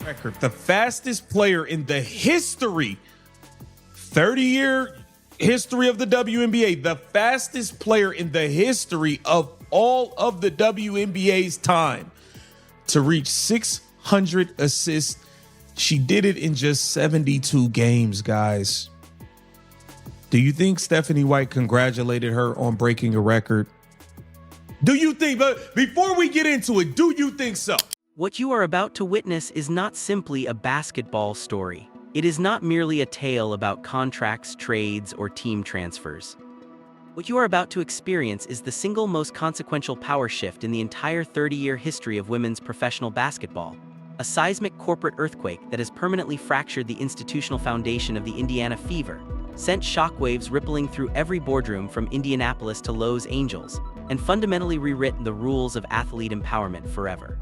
record, the fastest player in the history, 30-year history of the WNBA, the fastest player in the history of all of the WNBA's time to reach 600 assists. She did it in just 72 games, guys. Do you think Stephanie White congratulated her on breaking a record? Do you think, but before we get into it, do you think so? What you are about to witness is not simply a basketball story. It is not merely a tale about contracts, trades, or team transfers. What you are about to experience is the single most consequential power shift in the entire 30-year history of women's professional basketball. A seismic corporate earthquake that has permanently fractured the institutional foundation of the Indiana Fever, sent shockwaves rippling through every boardroom from Indianapolis to Los Angeles, and fundamentally rewritten the rules of athlete empowerment forever.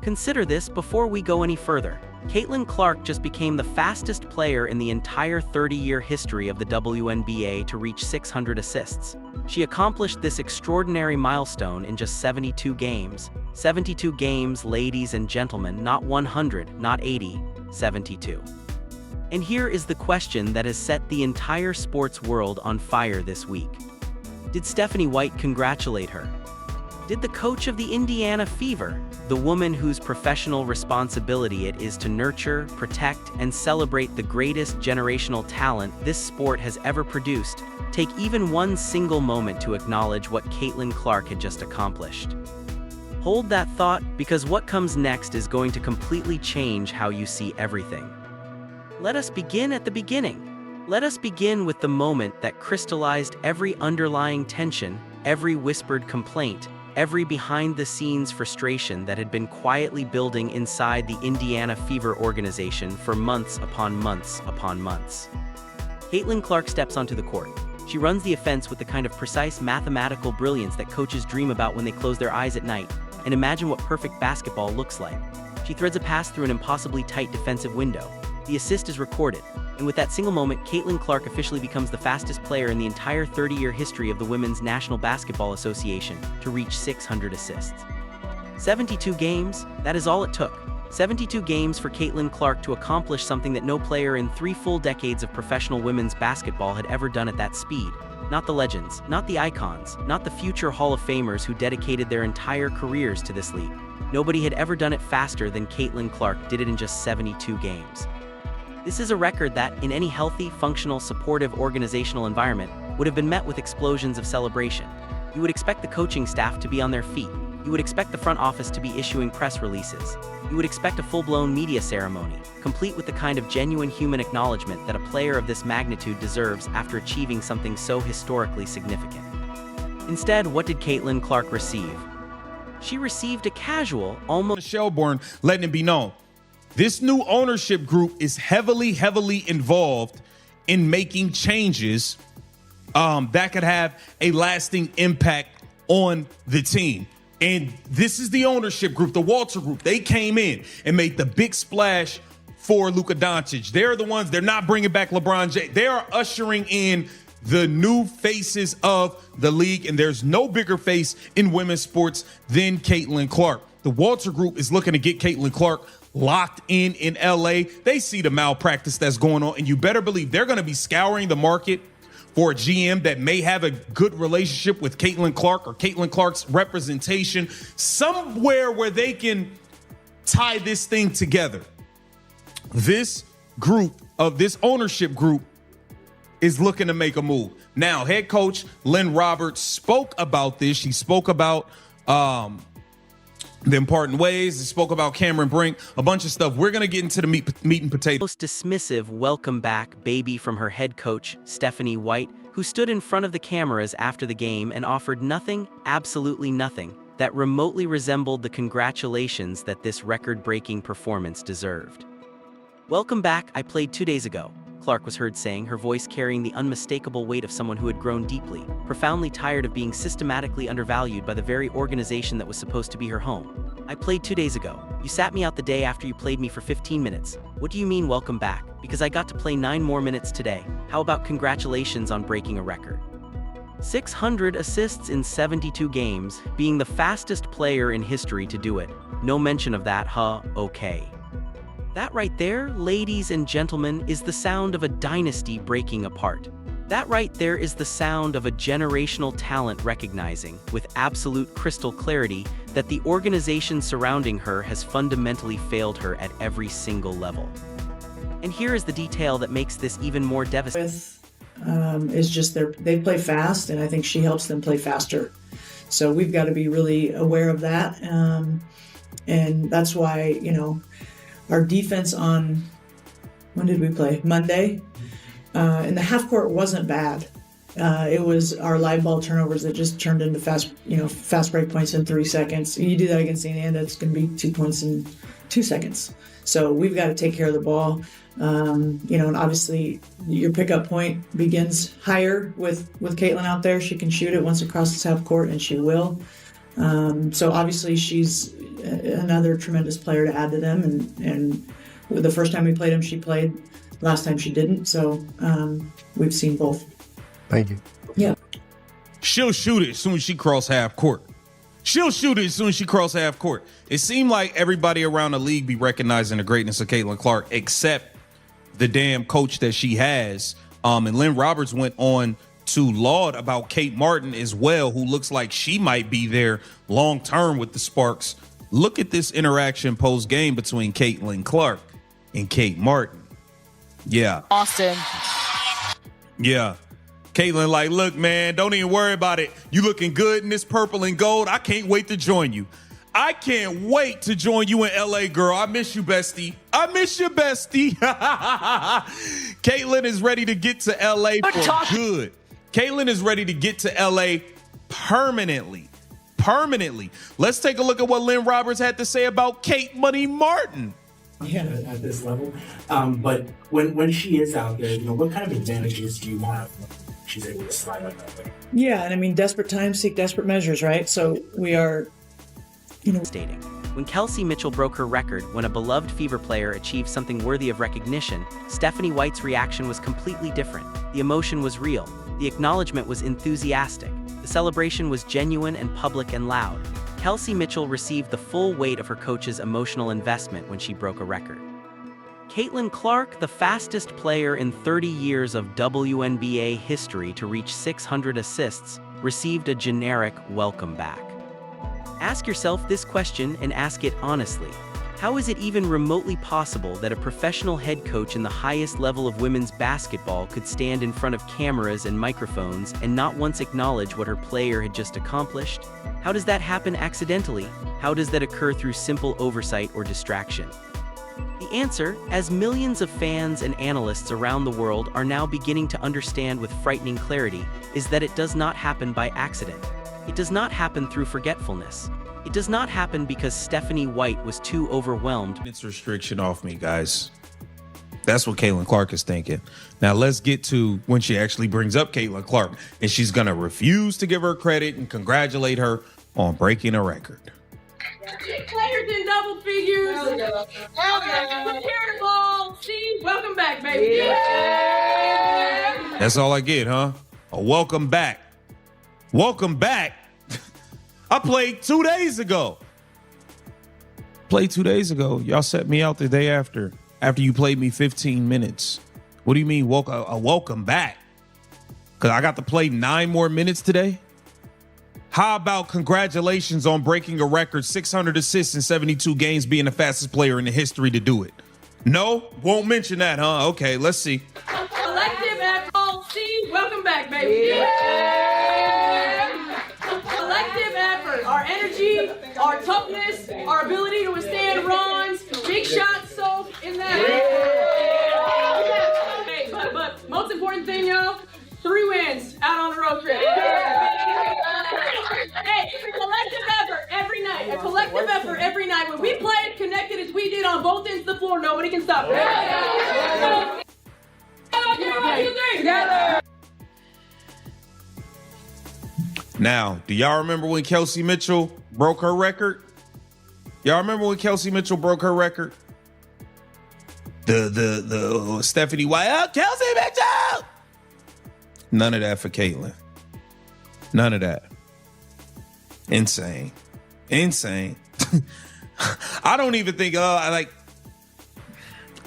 Consider this before we go any further. Caitlin Clark just became the fastest player in the entire 30-year history of the WNBA to reach 600 assists. She accomplished this extraordinary milestone in just 72 games. 72 games, ladies and gentlemen, not 100, not 80, 72. And here is the question that has set the entire sports world on fire this week. Did Stephanie White congratulate her? Did the coach of the Indiana Fever, the woman whose professional responsibility it is to nurture, protect, and celebrate the greatest generational talent this sport has ever produced, take even one single moment to acknowledge what Caitlin Clark had just accomplished? Hold that thought, because what comes next is going to completely change how you see everything. Let us begin at the beginning. Let us begin with the moment that crystallized every underlying tension, every whispered complaint, every behind-the-scenes frustration that had been quietly building inside the Indiana Fever organization for months upon months upon months. Caitlin Clark steps onto the court. She runs the offense with the kind of precise mathematical brilliance that coaches dream about when they close their eyes at night and imagine what perfect basketball looks like. She threads a pass through an impossibly tight defensive window. The assist is recorded, and with that single moment, Caitlin Clark officially becomes the fastest player in the entire 30-year history of the Women's National Basketball Association to reach 600 assists. 72 games, that is all it took. 72 games for Caitlin Clark to accomplish something that no player in 3 full decades of professional women's basketball had ever done at that speed. Not the legends, not the icons, not the future Hall of Famers who dedicated their entire careers to this league. Nobody had ever done it faster than Caitlin Clark did it in just 72 games. This is a record that, in any healthy, functional, supportive organizational environment, would have been met with explosions of celebration. You would expect the coaching staff to be on their feet. You would expect the front office to be issuing press releases. You would expect a full-blown media ceremony, complete with the kind of genuine human acknowledgement that a player of this magnitude deserves after achieving something so historically significant. Instead, what did Caitlin Clark receive? She received a casual, almost Shelbourne letting it be known. This new ownership group is heavily involved in making changes that could have a lasting impact on the team. And this is the ownership group, the Walter Group. They came in and made the big splash for Luka Doncic. They're the ones, they're not bringing back LeBron James. They are ushering in the new faces of the league, and there's no bigger face in women's sports than Caitlin Clark. The Walter Group is looking to get Caitlin Clark locked in LA. They see the malpractice that's going on, and you better believe they're going to be scouring the market for a GM that may have a good relationship with Caitlin Clark or Caitlin Clark's representation, somewhere where they can tie this thing together. This ownership group is looking to make a move. Now, head coach Lynn Roberts spoke about this. She spoke about the important ways. He spoke about Cameron Brink, a bunch of stuff. We're going to get into the meat and potatoes. Most dismissive welcome back baby from her head coach, Stephanie White, who stood in front of the cameras after the game and offered nothing, absolutely nothing, that remotely resembled the congratulations that this record-breaking performance deserved. "Welcome back, I played 2 days ago," Clark was heard saying, her voice carrying the unmistakable weight of someone who had grown deeply, profoundly tired of being systematically undervalued by the very organization that was supposed to be her home. "I played 2 days ago. You sat me out the day after you played me for 15 minutes. What do you mean welcome back? Because I got to play 9 more minutes today. How about congratulations on breaking a record?" 600 assists in 72 games, being the fastest player in history to do it. No mention of that, huh? Okay. That right there, ladies and gentlemen, is the sound of a dynasty breaking apart. That right there is the sound of a generational talent recognizing, with absolute crystal clarity, that the organization surrounding her has fundamentally failed her at every single level. And here is the detail that makes this even more devastating. Is just they play fast, and I think she helps them play faster. So we've got to be really aware of that. And that's why, our defense on, when did we play? Monday. In the half court wasn't bad. It was our live ball turnovers that just turned into fast break points in 3 seconds. You do that against Indiana, it's going to be 2 points in 2 seconds. So we've got to take care of the ball. And obviously your pickup point begins higher with Caitlin out there. She can shoot it once across this half court, and she will. So obviously she's another tremendous player to add to them. And the first time we played them, she played. Last time she didn't. So we've seen both. Thank you. Yeah. She'll shoot it as soon as she cross half court. She'll shoot it as soon as she cross half court. It seemed like everybody around the league be recognizing the greatness of Caitlin Clark, except the damn coach that she has. And Lynn Roberts went on to laud about Kate Martin as well, who looks like she might be there long term with the Sparks. Look at this interaction post game between Caitlin Clark and Kate Martin. Yeah. Austin. Yeah. Caitlin like, look, man, don't even worry about it. You looking good in this purple and gold. I can't wait to join you. I can't wait to join you in LA, girl. I miss you, bestie. I miss you, bestie. Caitlin is ready to get to LA for good. Caitlin is ready to get to LA permanently. Let's take a look at what Lynn Roberts had to say about Kate Money Martin. Yeah, at this level. But when she is out there, what kind of advantages do you have when she's able to slide up that way? Yeah, and I mean, desperate times seek desperate measures, right? So we are, Stating. When Kelsey Mitchell broke her record when a beloved Fever player achieved something worthy of recognition, Stephanie White's reaction was completely different. The emotion was real. The acknowledgement was enthusiastic. The celebration was genuine and public and loud. Kelsey Mitchell received the full weight of her coach's emotional investment when she broke a record. Caitlin Clark, the fastest player in 30 years of WNBA history to reach 600 assists, received a generic welcome back. Ask yourself this question and ask it honestly. How is it even remotely possible that a professional head coach in the highest level of women's basketball could stand in front of cameras and microphones and not once acknowledge what her player had just accomplished? How does that happen accidentally? How does that occur through simple oversight or distraction? The answer, as millions of fans and analysts around the world are now beginning to understand with frightening clarity, is that it does not happen by accident. It does not happen through forgetfulness. It does not happen because Stephanie White was too overwhelmed. It's restriction off me, guys. That's what Caitlin Clark is thinking. Now let's get to when she actually brings up Caitlin Clark, and she's going to refuse to give her credit and congratulate her on breaking a record. Players in double figures. Hell yeah. Prepared ball. See, welcome back, baby. Yeah. That's all I get, huh? A welcome back. Welcome back. I played 2 days ago. Y'all set me out the day after you played me 15 minutes. What do you mean welcome back? Because I got to play 9 more minutes today? How about congratulations on breaking a record, 600 assists in 72 games, being the fastest player in the history to do it? No? Won't mention that, huh? Okay, let's see. Collective effort. See, welcome back, baby. Yeah. Collective effort. Our energy, our toughness, our ability to withstand runs, big shots, Soph, in that. Yeah. Hey, but most important thing, y'all, 3 wins out on the road trip. Hey, it's a collective effort every night. A collective effort every night. When we played connected as we did on both ends of the floor, nobody can stop us. Together. Now, do y'all remember when Kelsey Mitchell broke her record? Y'all remember when Kelsey Mitchell broke her record? The Stephanie White, oh, Kelsey Mitchell! None of that for Caitlin. None of that. Insane. I don't even think,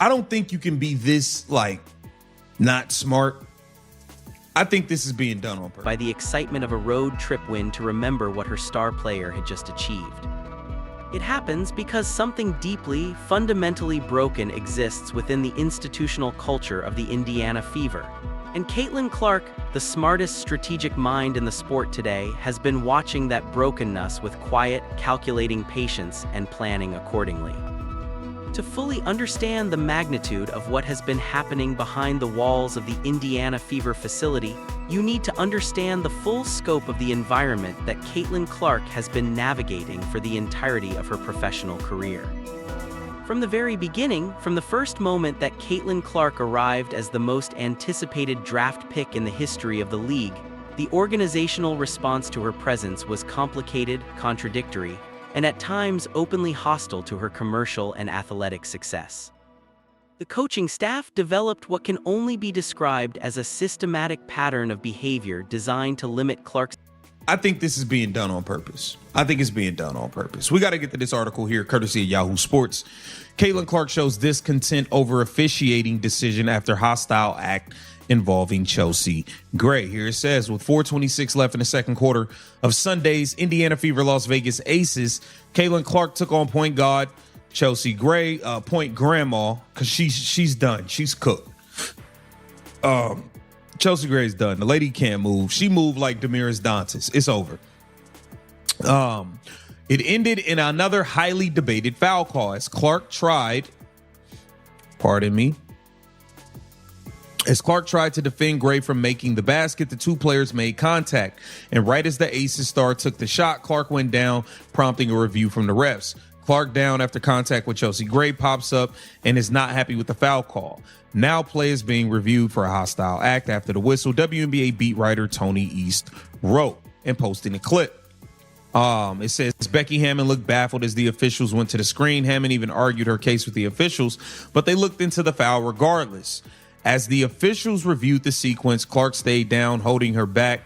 I don't think you can be this, like, not smart. I think this is being done on purpose. By the excitement of a road trip win to remember what her star player had just achieved. It happens because something deeply, fundamentally broken exists within the institutional culture of the Indiana Fever. And Caitlin Clark, the smartest strategic mind in the sport today, has been watching that brokenness with quiet, calculating patience and planning accordingly. To fully understand the magnitude of what has been happening behind the walls of the Indiana Fever facility, you need to understand the full scope of the environment that Caitlin Clark has been navigating for the entirety of her professional career. From the very beginning, from the first moment that Caitlin Clark arrived as the most anticipated draft pick in the history of the league, the organizational response to her presence was complicated, contradictory, and at times openly hostile to her commercial and athletic success. The coaching staff developed what can only be described as a systematic pattern of behavior designed to limit Clark's. I think this is being done on purpose. I think it's being done on purpose. We got to get to this article here, courtesy of Yahoo Sports. Caitlin Clark shows discontent over officiating decision after hostile act involving Chelsea Gray. Here it says, with 4:26 left in the second quarter of Sunday's Indiana Fever Las Vegas Aces, Caitlin Clark took on point guard Chelsea Gray, point grandma, because she's done. She's cooked. Chelsea Gray's done. The lady can't move. She moved like Damiris Dantas. It's over. It ended in another highly debated foul call as Clark tried, as Clark tried to defend Gray from making the basket, the two players made contact. And right as the Aces star took the shot, Clark went down, prompting a review from the refs. Clark, down after contact with Chelsea Gray, pops up and is not happy with the foul call. Now play is being reviewed for a hostile act after the whistle, WNBA beat writer Tony East wrote and posted a clip. It says Becky Hammond looked baffled as the officials went to the screen. Hammond even argued her case with the officials, but they looked into the foul regardless. As the officials reviewed the sequence, Clark stayed down, holding her back,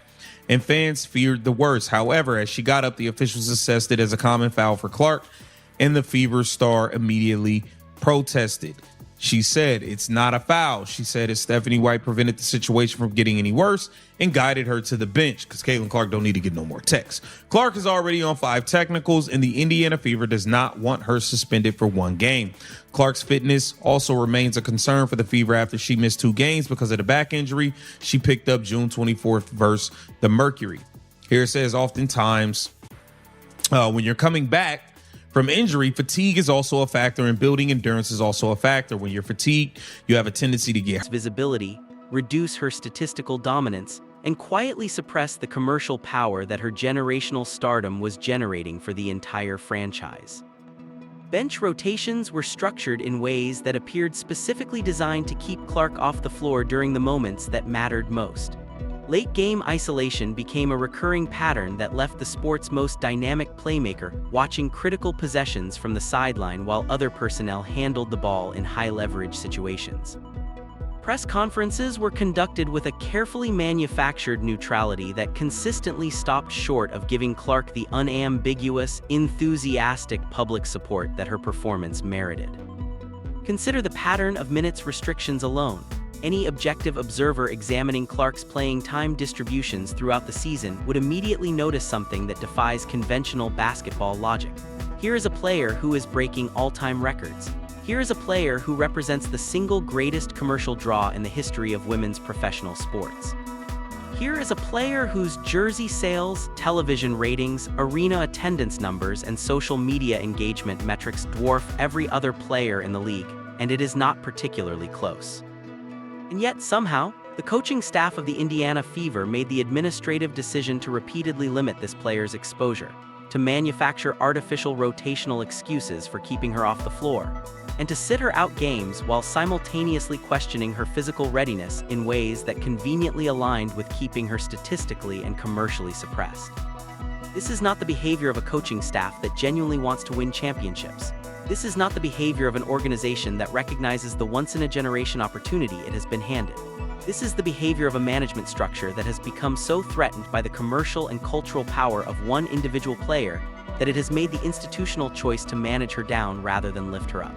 and fans feared the worst. However, as she got up, the officials assessed it as a common foul for Clark, and the Fever star immediately protested. She said, "It's not a foul." She said as Stephanie White prevented the situation from getting any worse and guided her to the bench because Caitlin Clark don't need to get no more texts. Clark is already on 5 technicals, and the Indiana Fever does not want her suspended for 1 game. Clark's fitness also remains a concern for the Fever after she missed 2 games because of the back injury she picked up June 24th versus the Mercury. Here it says, oftentimes when you're coming back from injury, fatigue is also a factor, and building endurance is also a factor. When you're fatigued, you have a tendency to get Visibility, reduce her statistical dominance, and quietly suppress the commercial power that her generational stardom was generating for the entire franchise. Bench rotations were structured in ways that appeared specifically designed to keep Clark off the floor during the moments that mattered most. Late-game isolation became a recurring pattern that left the sport's most dynamic playmaker watching critical possessions from the sideline while other personnel handled the ball in high-leverage situations. Press conferences were conducted with a carefully manufactured neutrality that consistently stopped short of giving Clark the unambiguous, enthusiastic public support that her performance merited. Consider the pattern of minutes restrictions alone. Any objective observer examining Clark's playing time distributions throughout the season would immediately notice something that defies conventional basketball logic. Here is a player who is breaking all-time records. Here is a player who represents the single greatest commercial draw in the history of women's professional sports. Here is a player whose jersey sales, television ratings, arena attendance numbers, and social media engagement metrics dwarf every other player in the league, and it is not particularly close. And yet, somehow, the coaching staff of the Indiana Fever made the administrative decision to repeatedly limit this player's exposure, to manufacture artificial rotational excuses for keeping her off the floor, and to sit her out games while simultaneously questioning her physical readiness in ways that conveniently aligned with keeping her statistically and commercially suppressed. This is not the behavior of a coaching staff that genuinely wants to win championships. This is not the behavior of an organization that recognizes the once-in-a-generation opportunity it has been handed. This is the behavior of a management structure that has become so threatened by the commercial and cultural power of one individual player that it has made the institutional choice to manage her down rather than lift her up.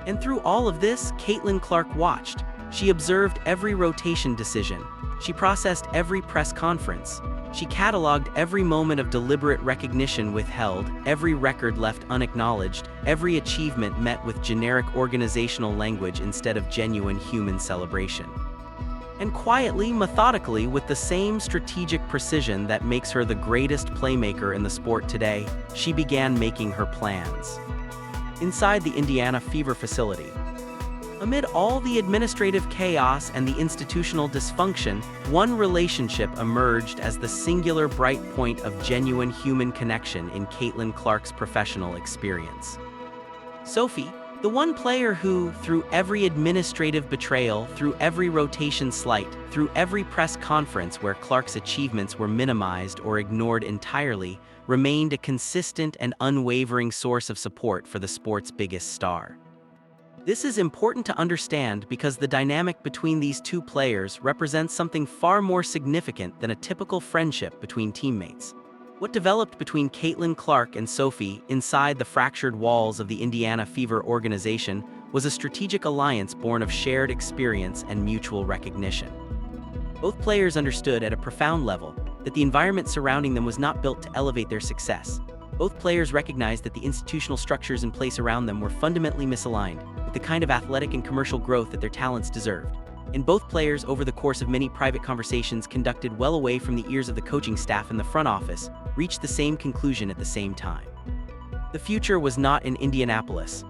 And through all of this, Caitlin Clark watched. She observed every rotation decision. She processed every press conference. She cataloged every moment of deliberate recognition withheld, every record left unacknowledged, every achievement met with generic organizational language instead of genuine human celebration. And quietly, methodically, with the same strategic precision that makes her the greatest playmaker in the sport today, she began making her plans. Inside the Indiana Fever facility, amid all the administrative chaos and the institutional dysfunction, one relationship emerged as the singular bright point of genuine human connection in Caitlin Clark's professional experience. Sophie, the one player who, through every administrative betrayal, through every rotation slight, through every press conference where Clark's achievements were minimized or ignored entirely, remained a consistent and unwavering source of support for the sport's biggest star. This is important to understand because the dynamic between these two players represents something far more significant than a typical friendship between teammates. What developed between Caitlin Clark and Sophie inside the fractured walls of the Indiana Fever organization was a strategic alliance born of shared experience and mutual recognition. Both players understood at a profound level that the environment surrounding them was not built to elevate their success. Both players recognized that the institutional structures in place around them were fundamentally misaligned with the kind of athletic and commercial growth that their talents deserved. And both players, over the course of many private conversations conducted well away from the ears of the coaching staff in the front office, reached the same conclusion at the same time. The future was not in Indianapolis.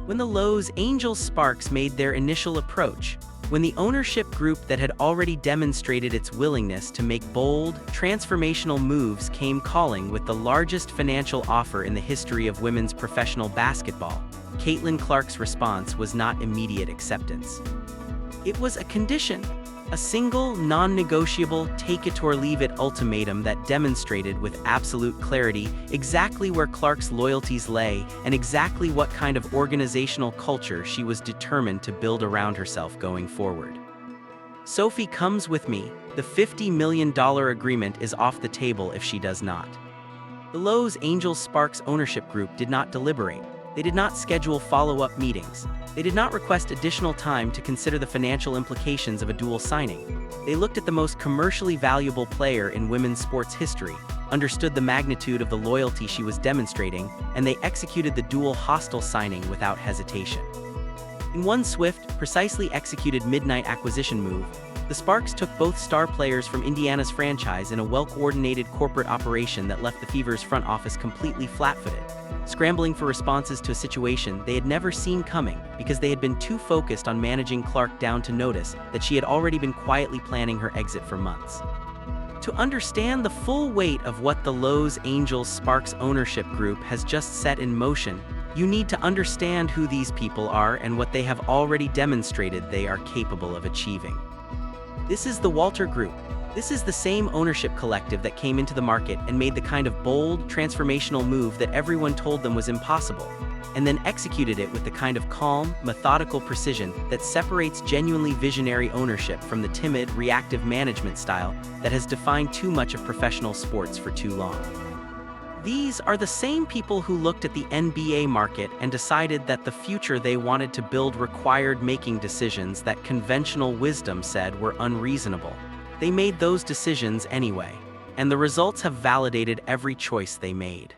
When the Los Angeles Sparks made their initial approach, when the ownership group that had already demonstrated its willingness to make bold, transformational moves came calling with the largest financial offer in the history of women's professional basketball, Caitlin Clark's response was not immediate acceptance. It was a condition, a single, non-negotiable, take-it-or-leave-it ultimatum that demonstrated with absolute clarity exactly where Clark's loyalties lay and exactly what kind of organizational culture she was determined to build around herself going forward. Sophie comes with me. The $50 million agreement is off the table if she does not. The Los Angeles Sparks ownership group did not deliberate. They did not schedule follow-up meetings. They did not request additional time to consider the financial implications of a dual signing. They looked at the most commercially valuable player in women's sports history, understood the magnitude of the loyalty she was demonstrating, and they executed the dual hostile signing without hesitation. In one swift, precisely executed midnight acquisition move, the Sparks took both star players from Indiana's franchise in a well-coordinated corporate operation that left the Fever's front office completely flat-footed, scrambling for responses to a situation they had never seen coming because they had been too focused on managing Clark down to notice that she had already been quietly planning her exit for months. To understand the full weight of what the Los Angeles Sparks ownership group has just set in motion, you need to understand who these people are and what they have already demonstrated they are capable of achieving. This is the Walter Group. This is the same ownership collective that came into the market and made the kind of bold, transformational move that everyone told them was impossible, and then executed it with the kind of calm, methodical precision that separates genuinely visionary ownership from the timid, reactive management style that has defined too much of professional sports for too long. These are the same people who looked at the NBA market and decided that the future they wanted to build required making decisions that conventional wisdom said were unreasonable. They made those decisions anyway, and the results have validated every choice they made.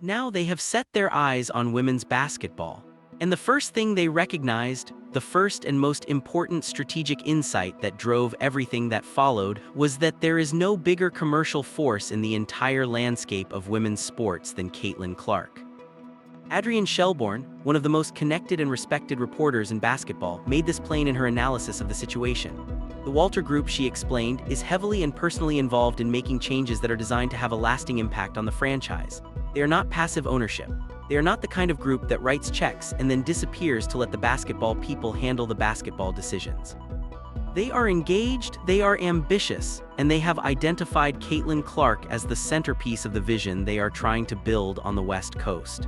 Now they have set their eyes on women's basketball, and the first thing they recognized, the first and most important strategic insight that drove everything that followed, was that there is no bigger commercial force in the entire landscape of women's sports than Caitlin Clark. Adrienne Shelbourne, one of the most connected and respected reporters in basketball, made this plain in her analysis of the situation. The Walter Group, she explained, is heavily and personally involved in making changes that are designed to have a lasting impact on the franchise. They are not passive ownership. They are not the kind of group that writes checks and then disappears to let the basketball people handle the basketball decisions. They are engaged, they are ambitious, and they have identified Caitlin Clark as the centerpiece of the vision they are trying to build on the West Coast.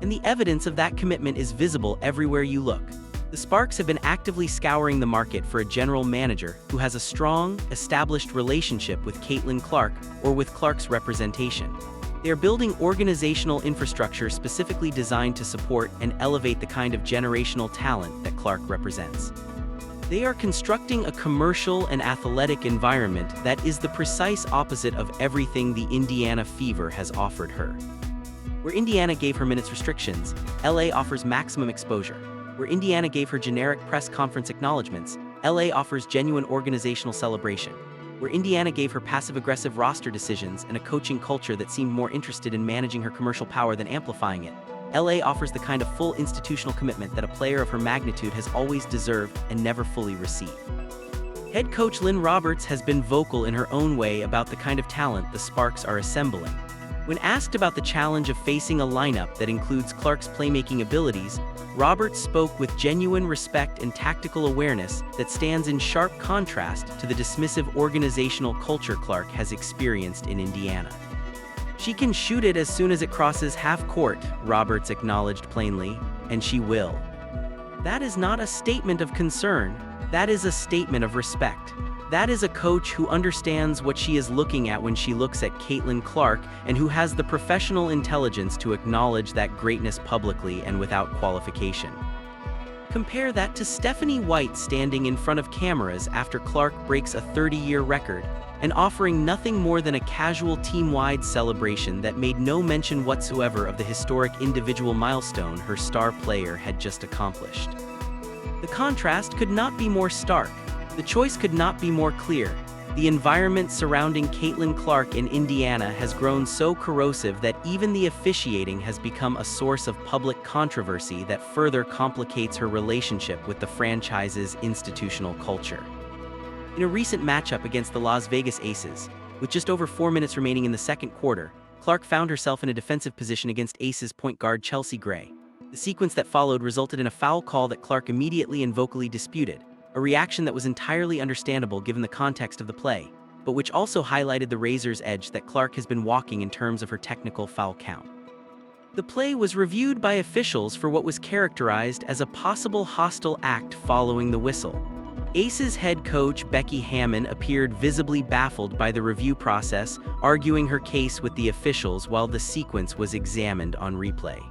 And the evidence of that commitment is visible everywhere you look. The Sparks have been actively scouring the market for a general manager who has a strong, established relationship with Caitlin Clark or with Clark's representation. They are building organizational infrastructure specifically designed to support and elevate the kind of generational talent that Clark represents. They are constructing a commercial and athletic environment that is the precise opposite of everything the Indiana Fever has offered her. Where Indiana gave her minutes restrictions, LA offers maximum exposure. Where Indiana gave her generic press conference acknowledgments, LA offers genuine organizational celebration. Where Indiana gave her passive-aggressive roster decisions and a coaching culture that seemed more interested in managing her commercial power than amplifying it, LA offers the kind of full institutional commitment that a player of her magnitude has always deserved and never fully received. Head coach Lynn Roberts has been vocal in her own way about the kind of talent the Sparks are assembling. When asked about the challenge of facing a lineup that includes Clark's playmaking abilities, Roberts spoke with genuine respect and tactical awareness that stands in sharp contrast to the dismissive organizational culture Clark has experienced in Indiana. "She can shoot it as soon as it crosses half court," Roberts acknowledged plainly, "and she will." That is not a statement of concern, that is a statement of respect. That is a coach who understands what she is looking at when she looks at Caitlin Clark and who has the professional intelligence to acknowledge that greatness publicly and without qualification. Compare that to Stephanie White standing in front of cameras after Clark breaks a 30-year record and offering nothing more than a casual team-wide celebration that made no mention whatsoever of the historic individual milestone her star player had just accomplished. The contrast could not be more stark. The choice could not be more clear. The environment surrounding Caitlin Clark in Indiana has grown so corrosive that even the officiating has become a source of public controversy that further complicates her relationship with the franchise's institutional culture. In a recent matchup against the Las Vegas Aces, with just over 4 minutes remaining in the second quarter, Clark found herself in a defensive position against Aces point guard Chelsea Gray. The sequence that followed resulted in a foul call that Clark immediately and vocally disputed, a reaction that was entirely understandable given the context of the play, but which also highlighted the razor's edge that Clark has been walking in terms of her technical foul count. The play was reviewed by officials for what was characterized as a possible hostile act following the whistle. Aces head coach Becky Hammon appeared visibly baffled by the review process, arguing her case with the officials while the sequence was examined on replay.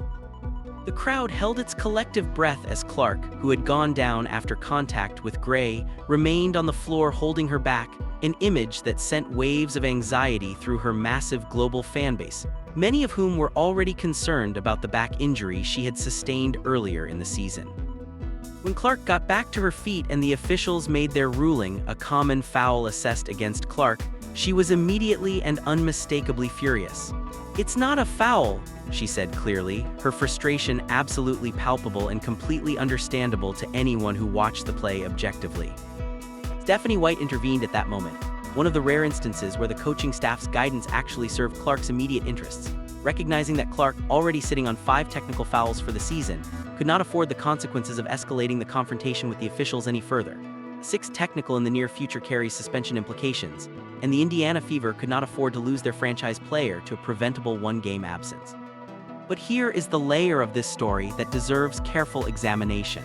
The crowd held its collective breath as Clark, who had gone down after contact with Gray, remained on the floor holding her back, an image that sent waves of anxiety through her massive global fanbase, many of whom were already concerned about the back injury she had sustained earlier in the season. When Clark got back to her feet and the officials made their ruling, a common foul assessed against Clark, she was immediately and unmistakably furious. "It's not a foul," she said clearly, her frustration absolutely palpable and completely understandable to anyone who watched the play objectively. Stephanie White intervened at that moment, one of the rare instances where the coaching staff's guidance actually served Clark's immediate interests. Recognizing that Clark, already sitting on 5 technical fouls for the season, could not afford the consequences of escalating the confrontation with the officials any further. 6 technical in the near future carries suspension implications, and the Indiana Fever could not afford to lose their franchise player to a preventable 1-game absence. But here is the layer of this story that deserves careful examination.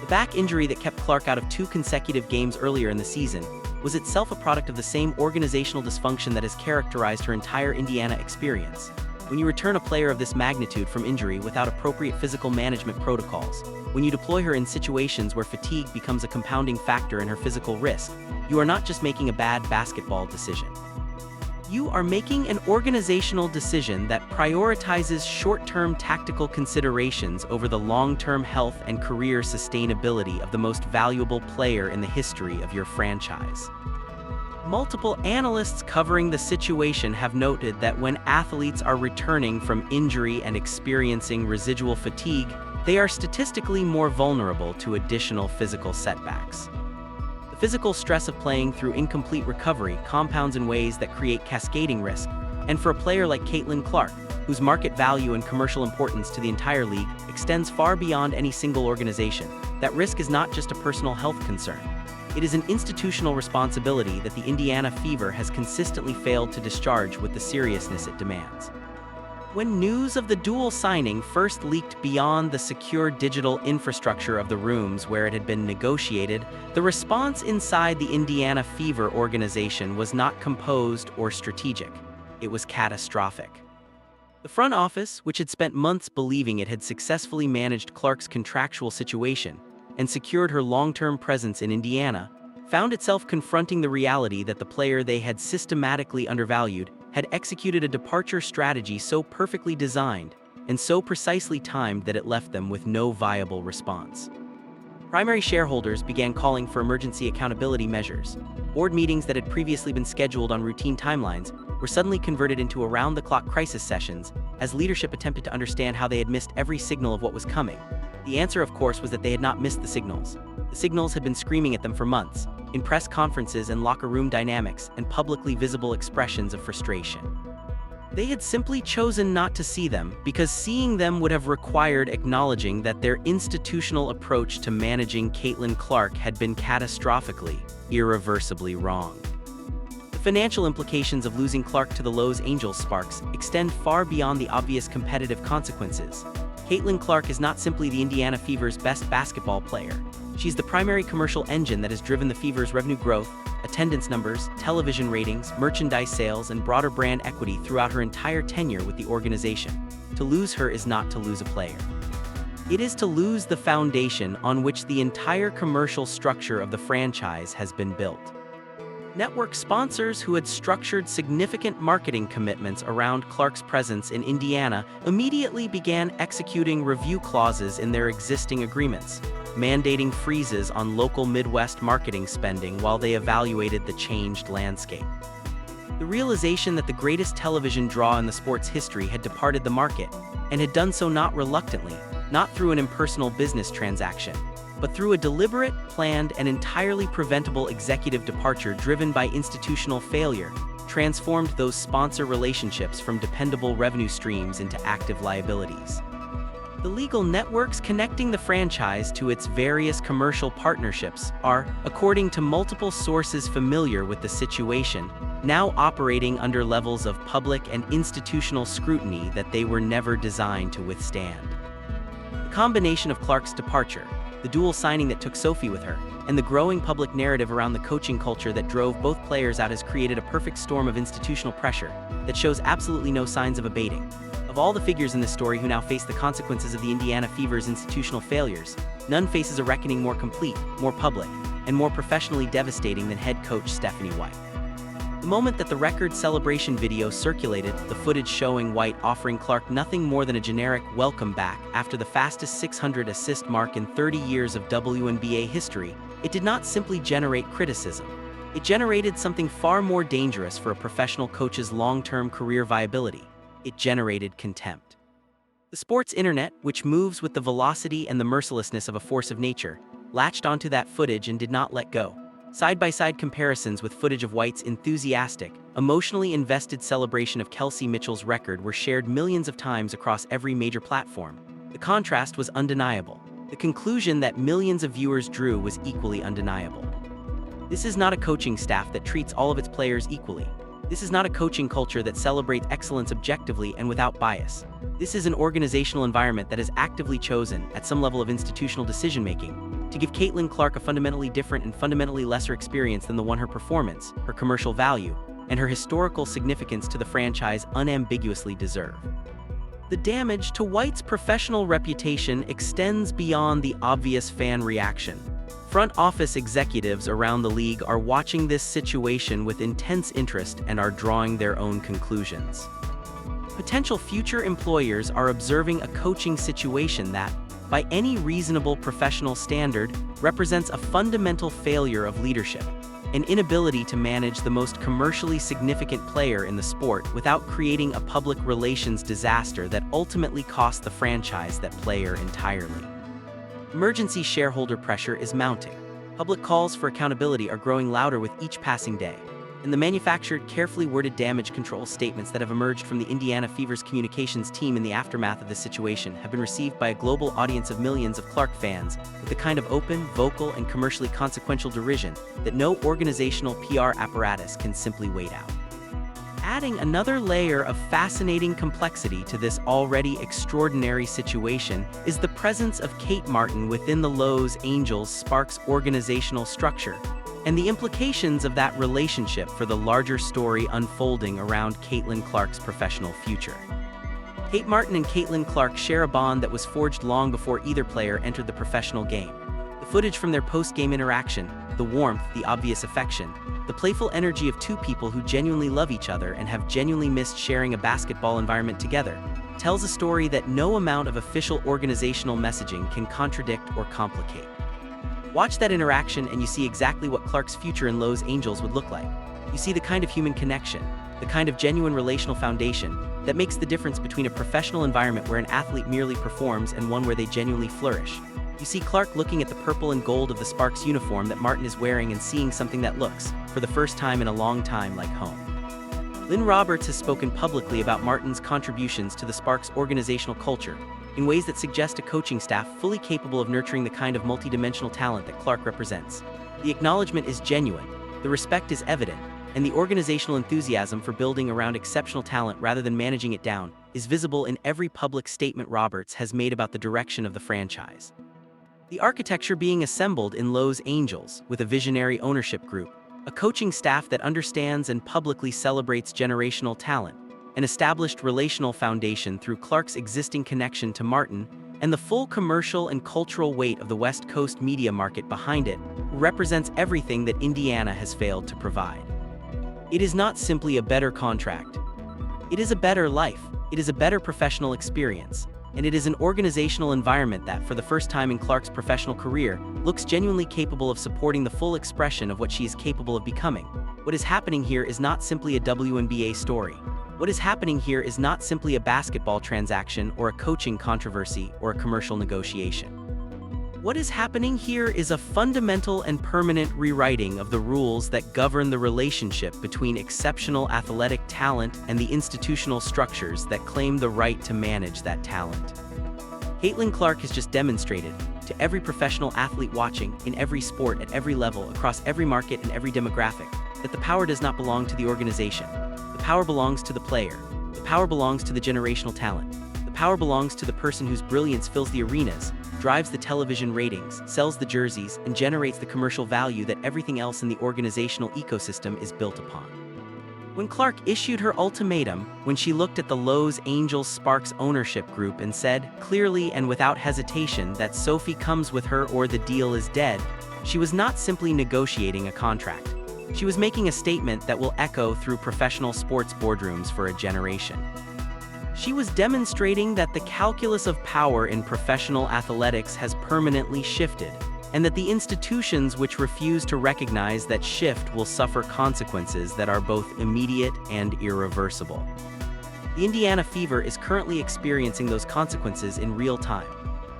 The back injury that kept Clark out of 2 consecutive games earlier in the season was itself a product of the same organizational dysfunction that has characterized her entire Indiana experience. When you return a player of this magnitude from injury without appropriate physical management protocols, when you deploy her in situations where fatigue becomes a compounding factor in her physical risk, you are not just making a bad basketball decision. You are making an organizational decision that prioritizes short-term tactical considerations over the long-term health and career sustainability of the most valuable player in the history of your franchise. Multiple analysts covering the situation have noted that when athletes are returning from injury and experiencing residual fatigue, they are statistically more vulnerable to additional physical setbacks. The physical stress of playing through incomplete recovery compounds in ways that create cascading risk, and for a player like Caitlin Clark, whose market value and commercial importance to the entire league extends far beyond any single organization, that risk is not just a personal health concern. It is an institutional responsibility that the Indiana Fever has consistently failed to discharge with the seriousness it demands. When news of the dual signing first leaked beyond the secure digital infrastructure of the rooms where it had been negotiated, the response inside the Indiana Fever organization was not composed or strategic. It was catastrophic. The front office, which had spent months believing it had successfully managed Clark's contractual situation and secured her long-term presence in Indiana, found itself confronting the reality that the player they had systematically undervalued had executed a departure strategy so perfectly designed and so precisely timed that it left them with no viable response. Primary shareholders began calling for emergency accountability measures. Board meetings that had previously been scheduled on routine timelines were suddenly converted into around-the-clock crisis sessions as leadership attempted to understand how they had missed every signal of what was coming. The answer, of course, was that they had not missed the signals. The signals had been screaming at them for months, in press conferences and locker room dynamics and publicly visible expressions of frustration. They had simply chosen not to see them because seeing them would have required acknowledging that their institutional approach to managing Caitlin Clark had been catastrophically, irreversibly wrong. The financial implications of losing Clark to the Los Angeles Sparks extend far beyond the obvious competitive consequences. Caitlin Clark is not simply the Indiana Fever's best basketball player. She's the primary commercial engine that has driven the Fever's revenue growth, attendance numbers, television ratings, merchandise sales, and broader brand equity throughout her entire tenure with the organization. To lose her is not to lose a player. It is to lose the foundation on which the entire commercial structure of the franchise has been built. Network sponsors who had structured significant marketing commitments around Clark's presence in Indiana immediately began executing review clauses in their existing agreements, mandating freezes on local Midwest marketing spending while they evaluated the changed landscape. The realization that the greatest television draw in the sport's history had departed the market, and had done so not reluctantly, not through an impersonal business transaction, but through a deliberate, planned, and entirely preventable executive departure driven by institutional failure, transformed those sponsor relationships from dependable revenue streams into active liabilities. The legal networks connecting the franchise to its various commercial partnerships are, according to multiple sources familiar with the situation, now operating under levels of public and institutional scrutiny that they were never designed to withstand. The combination of Clark's departure, the dual signing that took Sophie with her, and the growing public narrative around the coaching culture that drove both players out has created a perfect storm of institutional pressure that shows absolutely no signs of abating. Of all the figures in this story who now face the consequences of the Indiana Fever's institutional failures, none faces a reckoning more complete, more public, and more professionally devastating than head coach Stephanie White. The moment that the record celebration video circulated, the footage showing White offering Clark nothing more than a generic welcome back after the fastest 600 assist mark in 30 years of WNBA history, it did not simply generate criticism. It generated something far more dangerous for a professional coach's long-term career viability. It generated contempt. The sports internet, which moves with the velocity and the mercilessness of a force of nature, latched onto that footage and did not let go. Side-by-side comparisons with footage of White's enthusiastic, emotionally invested celebration of Kelsey Mitchell's record were shared millions of times across every major platform. The contrast was undeniable. The conclusion that millions of viewers drew was equally undeniable. This is not a coaching staff that treats all of its players equally. This is not a coaching culture that celebrates excellence objectively and without bias. This is an organizational environment that has actively chosen, at some level of institutional decision-making, to give Caitlin Clark a fundamentally different and fundamentally lesser experience than the one her performance, her commercial value, and her historical significance to the franchise unambiguously deserve. The damage to White's professional reputation extends beyond the obvious fan reaction. Front office executives around the league are watching this situation with intense interest and are drawing their own conclusions. Potential future employers are observing a coaching situation that, by any reasonable professional standard, represents a fundamental failure of leadership, an inability to manage the most commercially significant player in the sport without creating a public relations disaster that ultimately cost the franchise that player entirely. Emergency shareholder pressure is mounting. Public calls for accountability are growing louder with each passing day, and the manufactured, carefully worded damage control statements that have emerged from the Indiana Fever's communications team in the aftermath of this situation have been received by a global audience of millions of Clark fans with the kind of open, vocal, and commercially consequential derision that no organizational PR apparatus can simply wait out. Adding another layer of fascinating complexity to this already extraordinary situation is the presence of Kate Martin within the Los Angeles Sparks organizational structure, and the implications of that relationship for the larger story unfolding around Caitlin Clark's professional future. Kate Martin and Caitlin Clark share a bond that was forged long before either player entered the professional game. The footage from their post-game interaction, the warmth, the obvious affection, the playful energy of two people who genuinely love each other and have genuinely missed sharing a basketball environment together, tells a story that no amount of official organizational messaging can contradict or complicate. Watch that interaction and you see exactly what Clark's future in Los Angeles would look like. You see the kind of human connection, the kind of genuine relational foundation that makes the difference between a professional environment where an athlete merely performs and one where they genuinely flourish. You see Clark looking at the purple and gold of the Sparks uniform that Martin is wearing and seeing something that looks, for the first time in a long time, like home. Lynn Roberts has spoken publicly about Martin's contributions to the Sparks organizational culture in ways that suggest a coaching staff fully capable of nurturing the kind of multidimensional talent that Clark represents. The acknowledgement is genuine, the respect is evident, and the organizational enthusiasm for building around exceptional talent rather than managing it down is visible in every public statement Roberts has made about the direction of the franchise. The architecture being assembled in Los Angeles with a visionary ownership group, a coaching staff that understands and publicly celebrates generational talent, an established relational foundation through Clark's existing connection to Martin, and the full commercial and cultural weight of the West Coast media market behind it, represents everything that Indiana has failed to provide. It is not simply a better contract. It is a better life, it is a better professional experience, and it is an organizational environment that, for the first time in Clark's professional career, looks genuinely capable of supporting the full expression of what she is capable of becoming. What is happening here is not simply a WNBA story. What is happening here is not simply a basketball transaction or a coaching controversy or a commercial negotiation. What is happening here is a fundamental and permanent rewriting of the rules that govern the relationship between exceptional athletic talent and the institutional structures that claim the right to manage that talent. Caitlin Clark has just demonstrated, to every professional athlete watching, in every sport, at every level, across every market and every demographic, that the power does not belong to the organization. The power belongs to the player. The power belongs to the generational talent. The power belongs to the person whose brilliance fills the arenas, drives the television ratings, sells the jerseys, and generates the commercial value that everything else in the organizational ecosystem is built upon. When Clark issued her ultimatum, when she looked at the Los Angeles Sparks ownership group and said, clearly and without hesitation, that Sophie comes with her or the deal is dead, she was not simply negotiating a contract. She was making a statement that will echo through professional sports boardrooms for a generation. She was demonstrating that the calculus of power in professional athletics has permanently shifted, and that the institutions which refuse to recognize that shift will suffer consequences that are both immediate and irreversible. The Indiana Fever is currently experiencing those consequences in real time.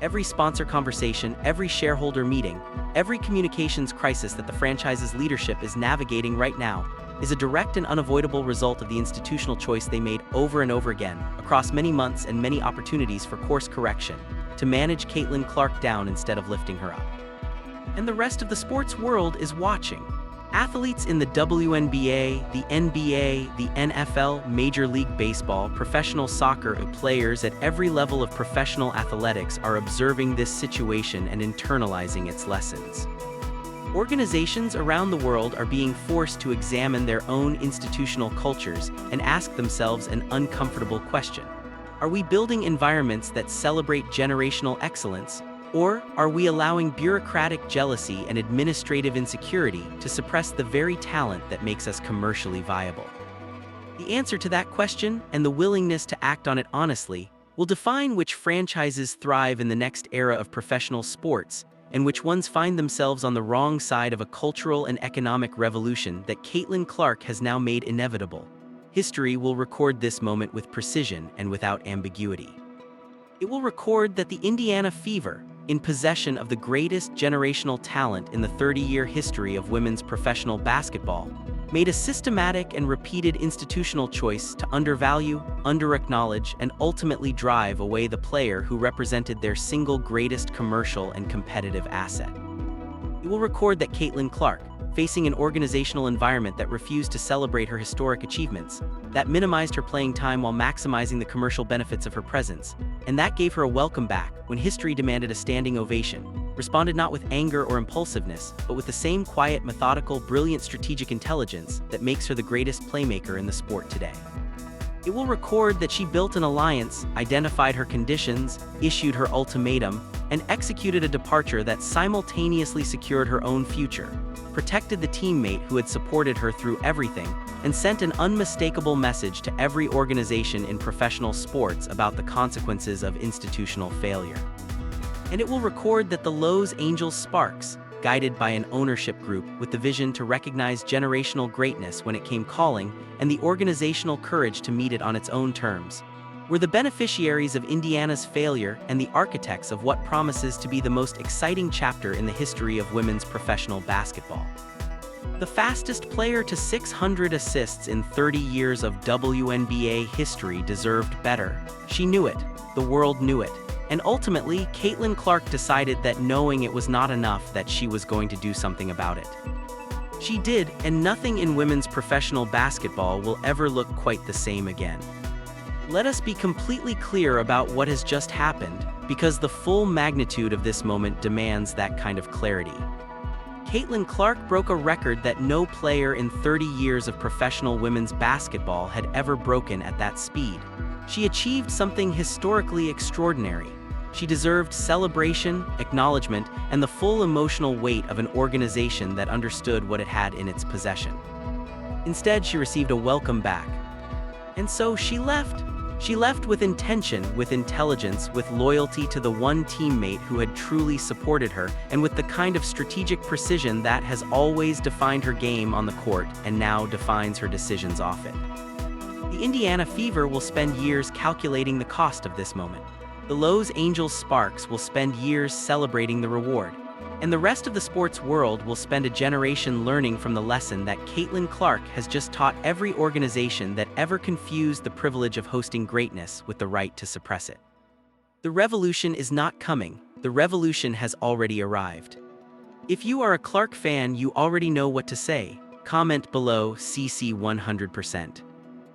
Every sponsor conversation, every shareholder meeting, every communications crisis that the franchise's leadership is navigating right now is a direct and unavoidable result of the institutional choice they made over and over again, across many months and many opportunities for course correction, to manage Caitlin Clark down instead of lifting her up. And the rest of the sports world is watching. Athletes in the WNBA, the NBA, the NFL, Major League Baseball, professional soccer, and players at every level of professional athletics are observing this situation and internalizing its lessons. Organizations around the world are being forced to examine their own institutional cultures and ask themselves an uncomfortable question. Are we building environments that celebrate generational excellence, or are we allowing bureaucratic jealousy and administrative insecurity to suppress the very talent that makes us commercially viable? The answer to that question, and the willingness to act on it honestly, will define which franchises thrive in the next era of professional sports, and which ones find themselves on the wrong side of a cultural and economic revolution that Caitlin Clark has now made inevitable. History will record this moment with precision and without ambiguity. It will record that the Indiana Fever, in possession of the greatest generational talent in the 30-year history of women's professional basketball, made a systematic and repeated institutional choice to undervalue, under-acknowledge, and ultimately drive away the player who represented their single greatest commercial and competitive asset. It will record that Caitlin Clark, facing an organizational environment that refused to celebrate her historic achievements, that minimized her playing time while maximizing the commercial benefits of her presence, and that gave her a welcome back when history demanded a standing ovation, responded not with anger or impulsiveness, but with the same quiet, methodical, brilliant strategic intelligence that makes her the greatest playmaker in the sport today. It will record that she built an alliance, identified her conditions, issued her ultimatum, and executed a departure that simultaneously secured her own future, protected the teammate who had supported her through everything, and sent an unmistakable message to every organization in professional sports about the consequences of institutional failure. And it will record that the Los Angeles Sparks, guided by an ownership group with the vision to recognize generational greatness when it came calling and the organizational courage to meet it on its own terms, were the beneficiaries of Indiana's failure and the architects of what promises to be the most exciting chapter in the history of women's professional basketball. The fastest player to 600 assists in 30 years of WNBA history deserved better. She knew it, the world knew it, and ultimately, Caitlin Clark decided that knowing it was not enough, that she was going to do something about it. She did, and nothing in women's professional basketball will ever look quite the same again. Let us be completely clear about what has just happened, because the full magnitude of this moment demands that kind of clarity. Caitlin Clark broke a record that no player in 30 years of professional women's basketball had ever broken at that speed. She achieved something historically extraordinary. She deserved celebration, acknowledgement, and the full emotional weight of an organization that understood what it had in its possession. Instead, she received a welcome back. And so she left. She left with intention, with intelligence, with loyalty to the one teammate who had truly supported her, and with the kind of strategic precision that has always defined her game on the court and now defines her decisions off it. The Indiana Fever will spend years calculating the cost of this moment. The Los Angeles Sparks will spend years celebrating the reward. And the rest of the sports world will spend a generation learning from the lesson that Caitlin Clark has just taught every organization that ever confused the privilege of hosting greatness with the right to suppress it. The revolution is not coming. The revolution has already arrived. If you are a Clark fan, you already know what to say. Comment below, CC 100%.